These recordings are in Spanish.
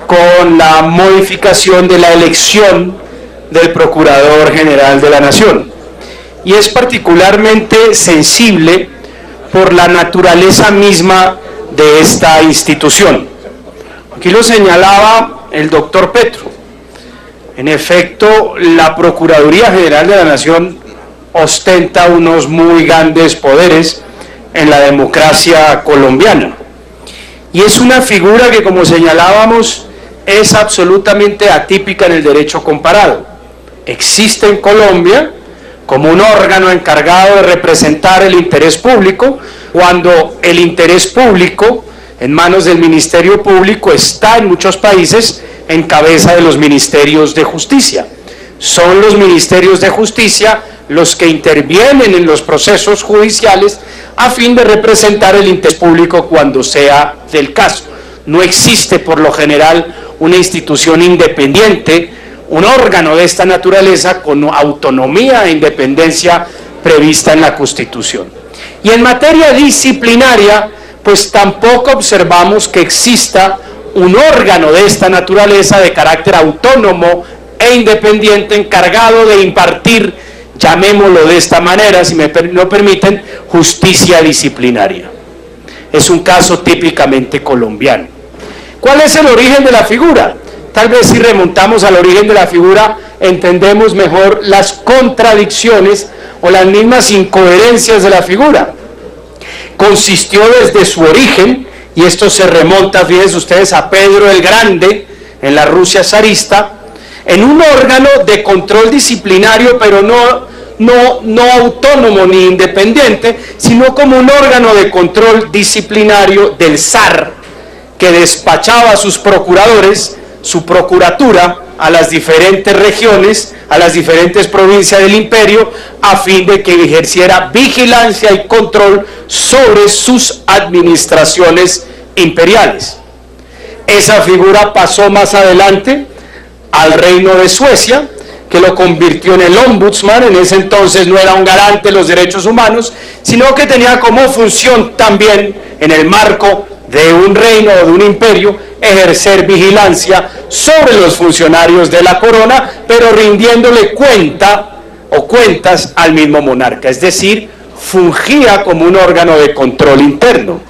con la modificación de la elección del Procurador General de la Nación. Y es particularmente sensible por la naturaleza misma de esta institución. Aquí lo señalaba el doctor Petro. En efecto, la Procuraduría General de la Nación ostenta unos muy grandes poderes en la democracia colombiana. Y es una figura que, como señalábamos, es absolutamente atípica en el derecho comparado. Existe en Colombia como un órgano encargado de representar el interés público, cuando el interés público en manos del Ministerio Público está en muchos países en cabeza de los ministerios de justicia. Son los ministerios de justicia los que intervienen en los procesos judiciales a fin de representar el interés público cuando sea del caso. No existe por lo general una institución independiente, un órgano de esta naturaleza con autonomía e independencia prevista en la Constitución. Y en materia disciplinaria, pues tampoco observamos que exista un órgano de esta naturaleza de carácter autónomo e independiente encargado de impartir, llamémoslo de esta manera, si me lo permiten, justicia disciplinaria. Es un caso típicamente colombiano. ¿Cuál es el origen de la figura? Tal vez si remontamos al origen de la figura, entendemos mejor las contradicciones o las mismas incoherencias de la figura. Consistió desde su origen, y esto se remonta, fíjense ustedes, a Pedro el Grande, en la Rusia zarista, en un órgano de control disciplinario, pero no autónomo ni independiente, sino como un órgano de control disciplinario del zar, que despachaba a sus procuradores, su procuratura, a las diferentes regiones, a las diferentes provincias del imperio, a fin de que ejerciera vigilancia y control sobre sus administraciones imperiales. Esa figura pasó más adelante al reino de Suecia, que lo convirtió en el ombudsman. En ese entonces no era un garante de los derechos humanos, sino que tenía como función también, en el marco de un reino o de un imperio, ejercer vigilancia sobre los funcionarios de la corona, pero rindiéndole cuenta o cuentas al mismo monarca, es decir, fungía como un órgano de control interno.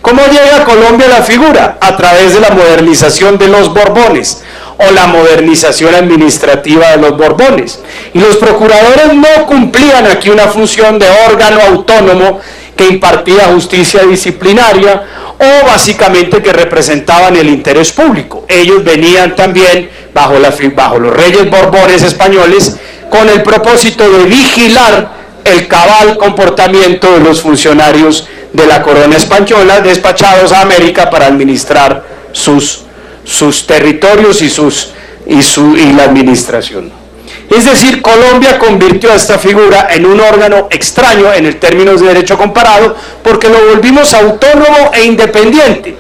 ¿Cómo llega a Colombia la figura? A través de la modernización de los Borbones, o la modernización administrativa de los Borbones. Y los procuradores no cumplían aquí una función de órgano autónomo que impartía justicia disciplinaria, o básicamente que representaban el interés público. Ellos venían también bajo los reyes Borbones españoles con el propósito de vigilar el cabal comportamiento de los funcionarios de la corona española despachados a América para administrar sus territorios y la administración. Es decir, Colombia convirtió a esta figura en un órgano extraño en el términos de derecho comparado, porque lo volvimos autónomo e independiente.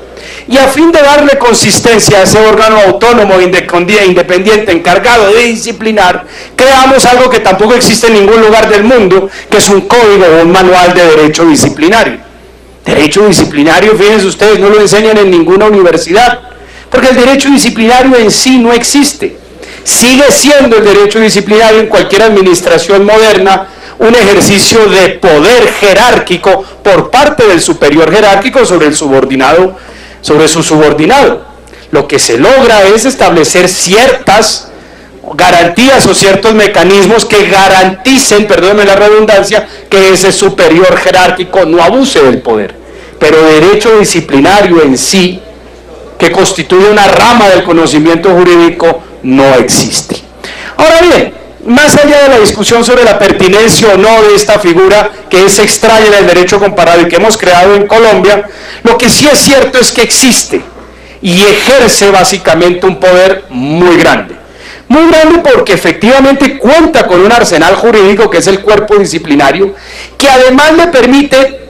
Y a fin de darle consistencia a ese órgano autónomo e independiente encargado de disciplinar, creamos algo que tampoco existe en ningún lugar del mundo, que es un código o un manual de derecho disciplinario. Derecho disciplinario, fíjense ustedes, no lo enseñan en ninguna universidad, porque el derecho disciplinario en sí no existe. Sigue siendo el derecho disciplinario en cualquier administración moderna un ejercicio de poder jerárquico por parte del superior jerárquico sobre el subordinado, sobre su subordinado. Lo que se logra es establecer ciertas garantías o ciertos mecanismos que garanticen, perdónenme la redundancia, que ese superior jerárquico no abuse del poder. Pero derecho disciplinario en sí, que constituye una rama del conocimiento jurídico, no existe. Ahora bien, más allá de la discusión sobre la pertinencia o no de esta figura que es extraña en el derecho comparado y que hemos creado en Colombia, lo que sí es cierto es que existe y ejerce básicamente un poder muy grande. Muy grande porque efectivamente cuenta con un arsenal jurídico que es el cuerpo disciplinario, que además le permite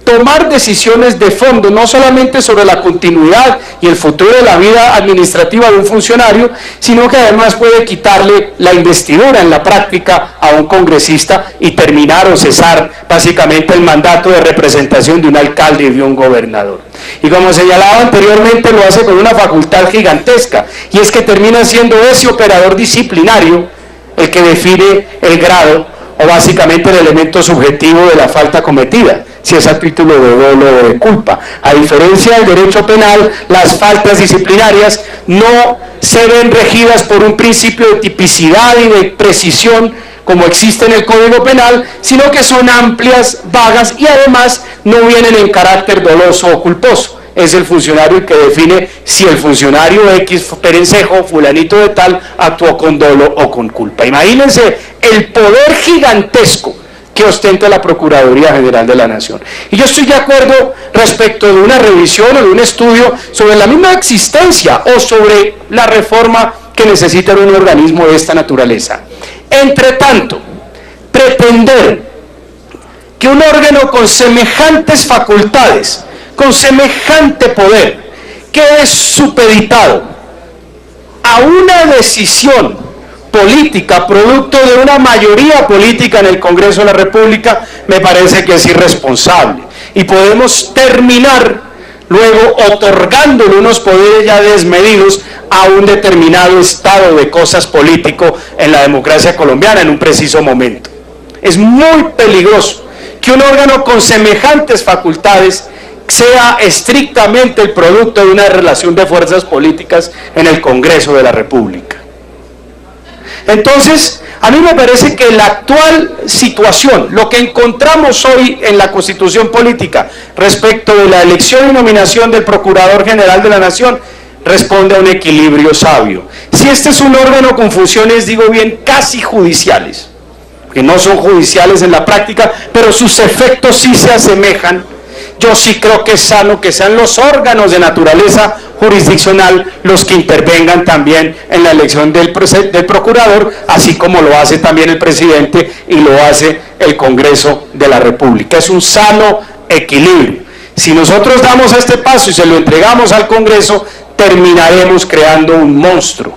tomar decisiones de fondo, no solamente sobre la continuidad y el futuro de la vida administrativa de un funcionario, sino que además puede quitarle la investidura en la práctica a un congresista y terminar o cesar básicamente el mandato de representación de un alcalde y de un gobernador. Y como señalaba anteriormente, lo hace con una facultad gigantesca, y es que termina siendo ese operador disciplinario el que define el grado o básicamente el elemento subjetivo de la falta cometida, si es a título de dolo o de culpa. A diferencia del derecho penal, las faltas disciplinarias no se ven regidas por un principio de tipicidad y de precisión como existe en el Código Penal, sino que son amplias, vagas y además no vienen en carácter doloso o culposo. Es el funcionario el que define si el funcionario X, Perencejo, fulanito de tal, actuó con dolo o con culpa. Imagínense el poder gigantesco que ostenta la Procuraduría General de la Nación. Y yo estoy de acuerdo respecto de una revisión o de un estudio sobre la misma existencia o sobre la reforma que necesita un organismo de esta naturaleza. Entre tanto, pretender que un órgano con semejantes facultades, con semejante poder, quede supeditado a una decisión política, producto de una mayoría política en el Congreso de la República, me parece que es irresponsable. Y podemos terminar luego otorgándole unos poderes ya desmedidos a un determinado estado de cosas político en la democracia colombiana en un preciso momento. Es muy peligroso que un órgano con semejantes facultades sea estrictamente el producto de una relación de fuerzas políticas en el Congreso de la República. Entonces, a mí me parece que la actual situación, lo que encontramos hoy en la Constitución Política respecto de la elección y nominación del Procurador General de la Nación, responde a un equilibrio sabio. Si este es un órgano con funciones, digo bien, casi judiciales, que no son judiciales en la práctica, pero sus efectos sí se asemejan, yo sí creo que es sano que sean los órganos de naturaleza jurisdiccional los que intervengan también en la elección del procurador, así como lo hace también el presidente y lo hace el Congreso de la República. Es un sano equilibrio. Si nosotros damos este paso y se lo entregamos al Congreso, terminaremos creando un monstruo,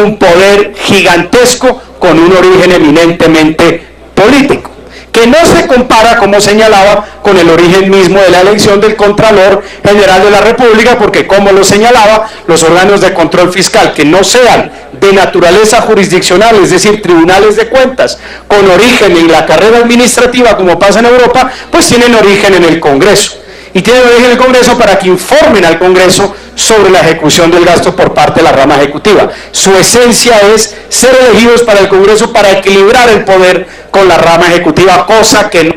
un poder gigantesco con un origen eminentemente político, que no se compara, como señalaba, con el origen mismo de la elección del Contralor General de la República, porque como lo señalaba, los órganos de control fiscal que no sean de naturaleza jurisdiccional, es decir, tribunales de cuentas, con origen en la carrera administrativa, como pasa en Europa, pues tienen origen en el Congreso. Y tienen origen en el Congreso para que informen al Congreso sobre la ejecución del gasto por parte de la rama ejecutiva. Su esencia es ser elegidos para el Congreso para equilibrar el poder con la rama ejecutiva, cosa que no.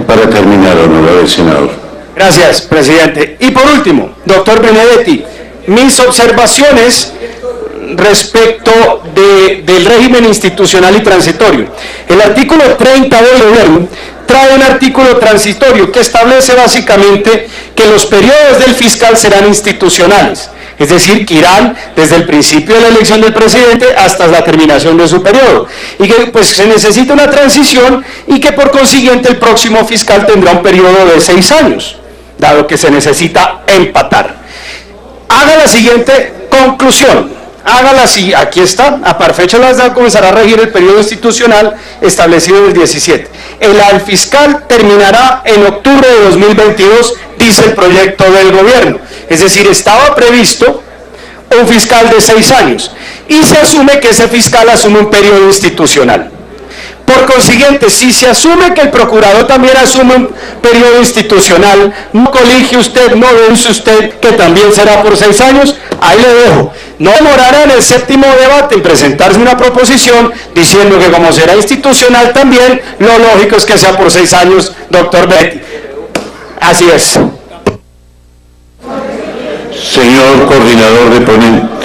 Para terminar, honorable senador. Gracias, presidente. Y por último, doctor Benedetti, mis observaciones respecto del régimen institucional y transitorio. El artículo 30 del gobierno trae un artículo transitorio que establece básicamente que los periodos del fiscal serán institucionales, es decir, que irán desde el principio de la elección del presidente hasta la terminación de su periodo, y que pues se necesita una transición y que por consiguiente el próximo fiscal tendrá un periodo de 6 años, dado que se necesita empatar. Haga la siguiente conclusión. Hágala así, aquí está, a par fecha las da, comenzará a regir el periodo institucional establecido en el 17. El fiscal terminará en octubre de 2022, dice el proyecto del gobierno. Es decir, estaba previsto un fiscal de 6 años y se asume que ese fiscal asume un periodo institucional. Por consiguiente, si se asume que el procurador también asume un periodo institucional, no colige usted, no deduce usted que también será por 6 años, ahí le dejo. No demorará en el séptimo debate en presentarse una proposición diciendo que como será institucional también, lo lógico es que sea por 6 años, doctor Benedetti. Así es. Señor coordinador de ponentes.